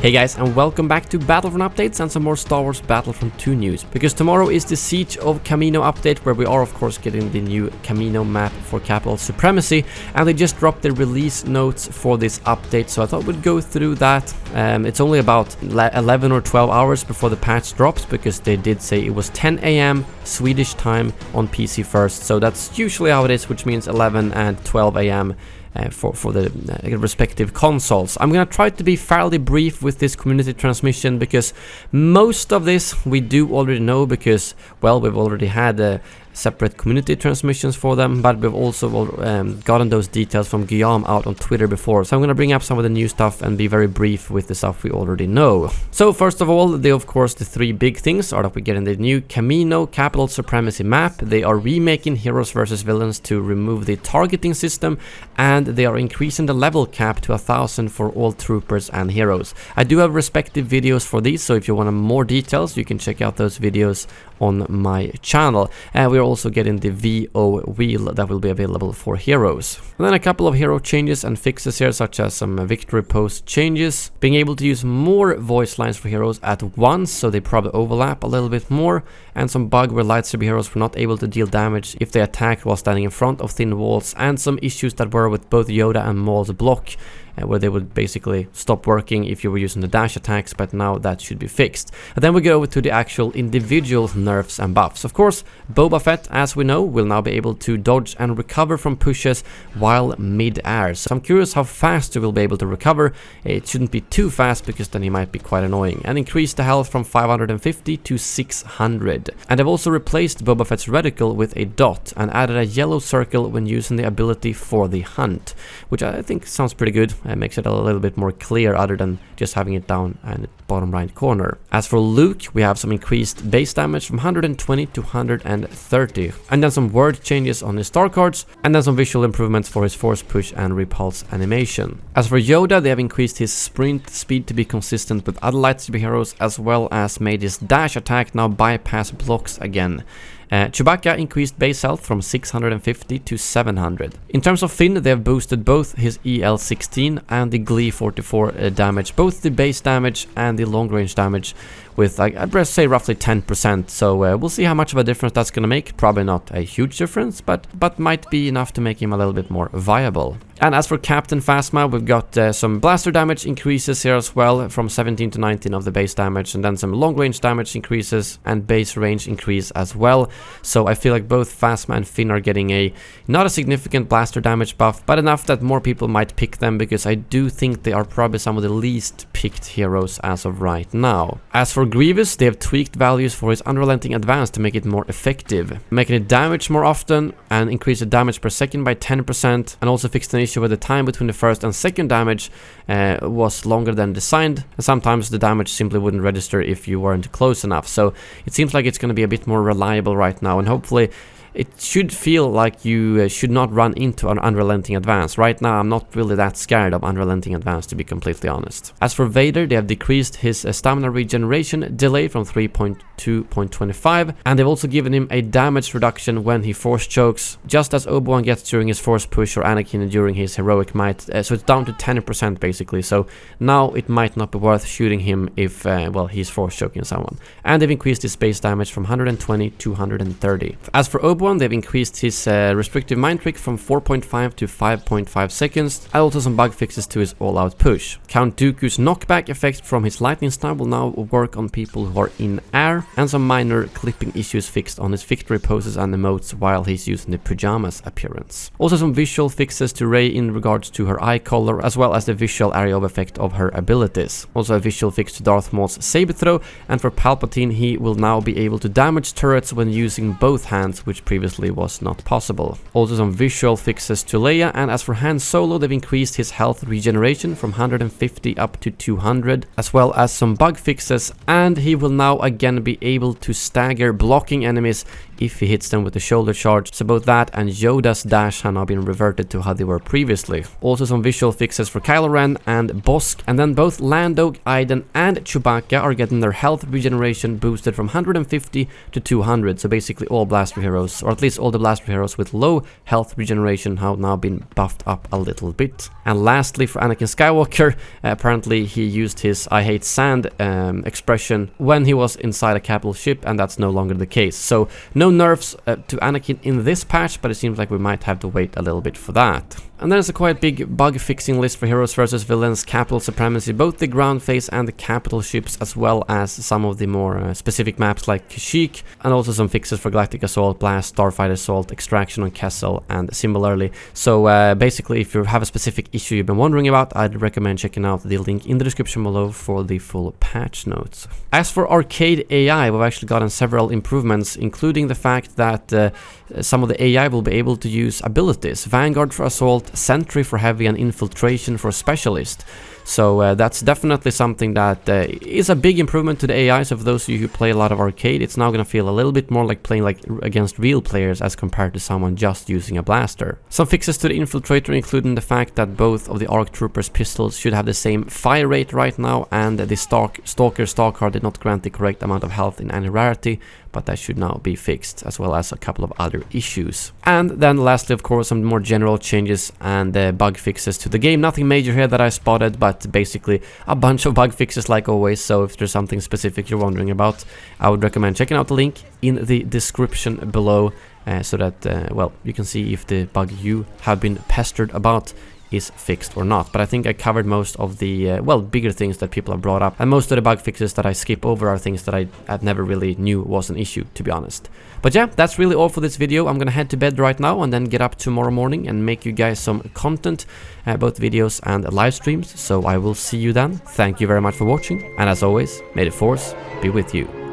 Hey guys, and welcome back to Battlefront updates and some more Star Wars Battlefront 2 news. Because tomorrow is the Siege of Kamino update, where we are of course getting the new Kamino map for Capital Supremacy, and they just dropped the release notes for this update, so I thought we'd go through that. It's only about 11 or 12 hours before the patch drops, because they did say it was 10 AM Swedish time on PC first, so that's usually how it is, which means 11 and 12 AM for the respective consoles. I'm gonna try to be fairly brief with this community transmission, because most of this we do already know, because, well, we've already had separate community transmissions for them, but we've also gotten those details from Guillaume out on Twitter before, so I'm gonna bring up some of the new stuff and be very brief with the stuff we already know. So first of all, the three big things are that we're getting the new Kamino Capital Supremacy map. They are remaking heroes versus villains to remove the targeting system, and they are increasing the level cap to 1000 for all troopers and heroes. I do have respective videos for these, so if you want more details you can check out those videos on my channel. We're also getting the VO wheel that will be available for heroes. And then a couple of hero changes and fixes here, such as some victory post changes, being able to use more voice lines for heroes at once, so they probably overlap a little bit more, and some bug where lightsaber heroes were not able to deal damage if they attacked while standing in front of thin walls, and some issues that were with both Yoda and Maul's block, where they would basically stop working if you were using the dash attacks, but now that should be fixed. And then we go over to the actual individual nerfs and buffs. Of course, Boba Fett, as we know, will now be able to dodge and recover from pushes while mid-air. So I'm curious how fast he will be able to recover. It shouldn't be too fast, because then he might be quite annoying. And increase the health from 550 to 600. And I've also replaced Boba Fett's reticle with a dot and added a yellow circle when using the ability for the hunt, which I think sounds pretty good. It makes it a little bit more clear, other than just having it down in the bottom right corner. As for Luke, we have some increased base damage from 120 to 130, and then some word changes on his star cards, and then some visual improvements for his force push and repulse animation. As for Yoda, they have increased his sprint speed to be consistent with other lightsaber heroes, as well as made his dash attack now bypass blocks again. Chewbacca increased base health from 650 to 700. In terms of Finn, they have boosted both his EL-16 and the Glee 44 damage, both the base damage and the long range damage, with I'd say roughly 10%, so we'll see how much of a difference that's gonna make. Probably not a huge difference, but might be enough to make him a little bit more viable. And as for Captain Phasma, we've got some blaster damage increases here as well, from 17 to 19 of the base damage, and then some long range damage increases and base range increase as well. So I feel like both Phasma and Finn are getting not a significant blaster damage buff, but enough that more people might pick them, because I do think they are probably some of the least picked heroes as of right now. As for Grievous, they have tweaked values for his unrelenting advance to make it more effective, making it damage more often and increase the damage per second by 10%, and also fixed an issue where the time between the first and second damage was longer than designed, and sometimes the damage simply wouldn't register if you weren't close enough. So it seems like it's going to be a bit more reliable right now, and hopefully it should feel like you should not run into an unrelenting advance. Right now I'm not really that scared of unrelenting advance, to be completely honest. As for Vader, they have decreased his stamina regeneration delay from 3.2.25, and they've also given him a damage reduction when he force chokes, just as Oberon gets during his force push or Anakin during his heroic might. So it's down to 10% basically, so now it might not be worth shooting him if well, he's force choking someone. And they've increased his base damage from 120 to 130. As for Oberon, they've increased his restrictive mind trick from 4.5 to 5.5 seconds, and also some bug fixes to his all-out push. Count Dooku's knockback effect from his lightning star will now work on people who are in air, and some minor clipping issues fixed on his victory poses and emotes while he's using the pajamas appearance. Also some visual fixes to Rey in regards to her eye color, as well as the visual area of effect of her abilities. Also a visual fix to Darth Maul's saber throw, and for Palpatine he will now be able to damage turrets when using both hands, which previously was not possible. Also some visual fixes to Leia, and as for Han Solo, they've increased his health regeneration from 150 up to 200, as well as some bug fixes, and he will now again be able to stagger blocking enemies if he hits them with the shoulder charge. So both that and Yoda's dash have now been reverted to how they were previously. Also some visual fixes for Kylo Ren and Bossk, and then both Lando, Iden and Chewbacca are getting their health regeneration boosted from 150 to 200, so basically all blaster heroes or at least all the blaster heroes with low health regeneration, have now been buffed up a little bit. And lastly, for Anakin Skywalker, apparently he used his "I hate sand" expression when he was inside a capital ship, and that's no longer the case. So no nerfs to Anakin in this patch, but it seems like we might have to wait a little bit for that. And there's a quite big bug fixing list for heroes versus villains, capital supremacy, both the ground phase and the capital ships, as well as some of the more specific maps like Kashyyyk, and also some fixes for Galactic Assault, Blast, Starfighter Assault, Extraction on Kessel, and similarly. So basically, if you have a specific issue you've been wondering about, I'd recommend checking out the link in the description below for the full patch notes. As for Arcade AI, we've actually gotten several improvements, including the fact that some of the AI will be able to use abilities. Vanguard for Assault, Sentry for Heavy, and Infiltration for Specialist. So that's definitely something that is a big improvement to the AI. So for those of you who play a lot of arcade, it's now gonna feel a little bit more like playing like against real players as compared to someone just using a blaster. Some fixes to the Infiltrator, including the fact that both of the ARC Troopers pistols should have the same fire rate right now, and the Stalker stock card did not grant the correct amount of health in any rarity, but that should now be fixed, as well as a couple of other issues. And then lastly, of course, some more general changes and bug fixes to the game. Nothing major here that I spotted, but basically a bunch of bug fixes like always. So if there's something specific you're wondering about, I would recommend checking out the link in the description below, so that, well, you can see if the bug you have been pestered about is fixed or not. But I think I covered most of the, well, bigger things that people have brought up, and most of the bug fixes that I skip over are things that I never really knew was an issue, to be honest. But yeah, that's really all for this video. I'm gonna head to bed right now and then get up tomorrow morning and make you guys some content, both videos and live streams. So I will see you then. Thank you very much for watching, and as always, may the Force be with you.